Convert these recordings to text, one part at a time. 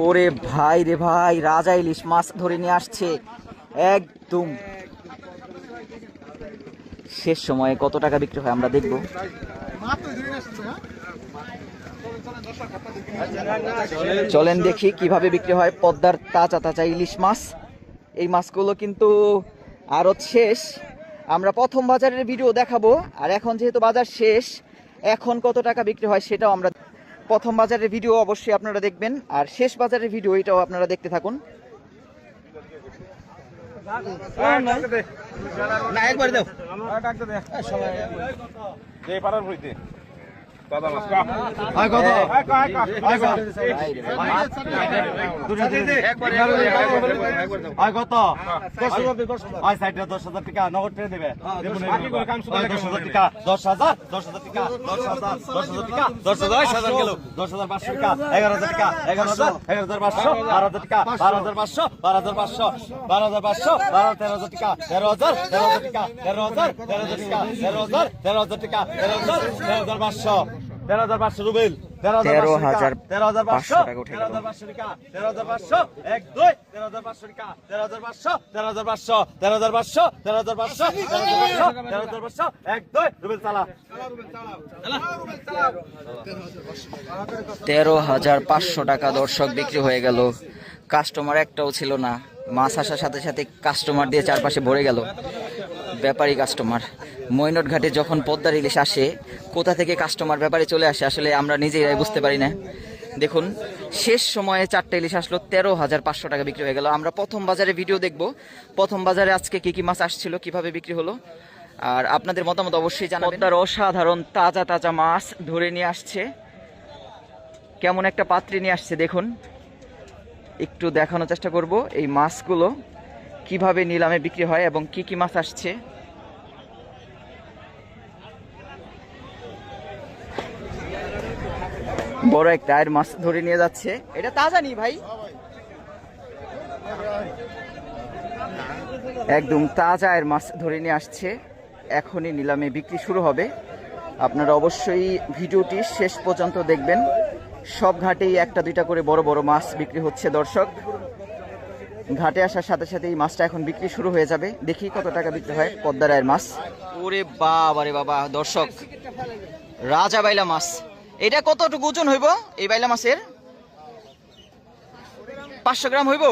ওরে ভাই রে ভাই, রাজা ইলিশ মাছ ধরে নিয়ে আসছে একদম শেষ সময়ে। কত টাকা বিক্রি হয় আমরা দেখব। চলেন দেখি কিভাবে বিক্রি হয় পদ্মার তাজা তাজা ইলিশ মাছ। এই মাছগুলো কিন্তু আড়ত শেষ, আমরা প্রথম বাজারের ভিডিও দেখাবো। আর এখন যেহেতু বাজার শেষ, এখন কত টাকা বিক্রি হয় সেটাও আমরা, প্রথম বাজারের ভিডিও অবশ্যই আপনারা দেখবেন, আর শেষ বাজারের ভিডিও এটাও আপনারা দেখতে থাকুন। না একবার দাও রুবেল 13,500 টাকা উঠে গেল। 13,500 1 2 13,500 টাকা 13,500 13,500 13,500 13,500 13,500 1 2 রুবেল চালা 13,500 টাকা দর্শক বিক্রি হয়ে গেল। কাস্টমার একটাও ছিল না, মাছ আসার সাথে সাথে কাস্টমার দিয়ে চারপাশে ভরে গেল। ব্যাপারী কাস্টমার, মৈনট ঘাটে যখন পদ্মার ইলিশ আসে, কোথা থেকে কাস্টমার ব্যাপারে চলে আসে আসলে আমরা নিজেরাই বুঝতে পারি না। দেখুন শেষ সময়ে 4টা ইলিশ আসলো, 13,500 টাকা বিক্রি হয়ে গেল। আমরা প্রথম বাজারে ভিডিও দেখব, প্রথম বাজারে আজকে কি কি মাছ আসছিল, কিভাবে বিক্রি হলো, আর আপনাদের মতামত অবশ্যই জানাবেন। পদ্মার অসাধারণ তাজা তাজা মাছ ধরে নিয়ে আসছে, কেমন একটা পাত্রে নিয়ে আসছে দেখুন। একটু দেখানোর চেষ্টা করব এই মাছগুলো কিভাবে নিলামে বিক্রি হয় এবং কি কি মাছ আসছে। বড় একটা আয়ের মাছ ধরে নিয়ে যাচ্ছে, এটা তাজা নি ভাই, একদম তাজা আয়ের মাছ ধরে নিয়ে আসছে। এখনই নিলামে বিক্রি শুরু হবে, আপনারা অবশ্যই ভিডিওটি শেষ পর্যন্ত দেখবেন। সব ঘাটেই একটা দুইটা করে বড় বড় মাছ বিক্রি হচ্ছে দর্শক। ঘাটে আসার সাথে সাথে এই মাছটা এখন বিক্রি শুরু হয়ে যাবে। দেখি কত টাকা বিক্রি হয় পদ্মার আয়ের মাছ। ওরে বাবা রে বাবা দর্শক, রাজা বাইলা মাছ। এটা কতটুকু ওজন হইব এই বাইলা মাছের? 500 গ্রাম হইব।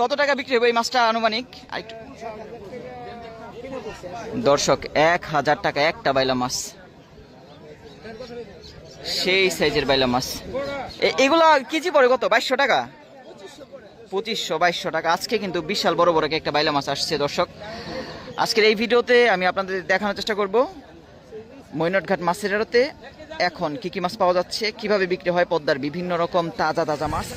কত টাকা বিক্রি হইব এই মাছটা আনুমানিক? দর্শক 1,000 টাকা একটা বাইলা মাছ, সেই সাইজের বাইলা মাছ। এগুলা কেজি পড়ে কত? 2200 টাকা, 2500-2200 টাকা। আজকে কিন্তু বিশাল বড় বড় একটা বাইলা মাছ আসছে দর্শক। আজকের এই ভিডিওতে আমি আপনাদের দেখানোর চেষ্টা করব মৈনট ঘাট মাছের আড়তে এখন কি কি মাছ পাওয়া যাচ্ছে, কিভাবে বিক্রি হয় পদ্মার বিভিন্ন রকম তাজা তাজা মাছ।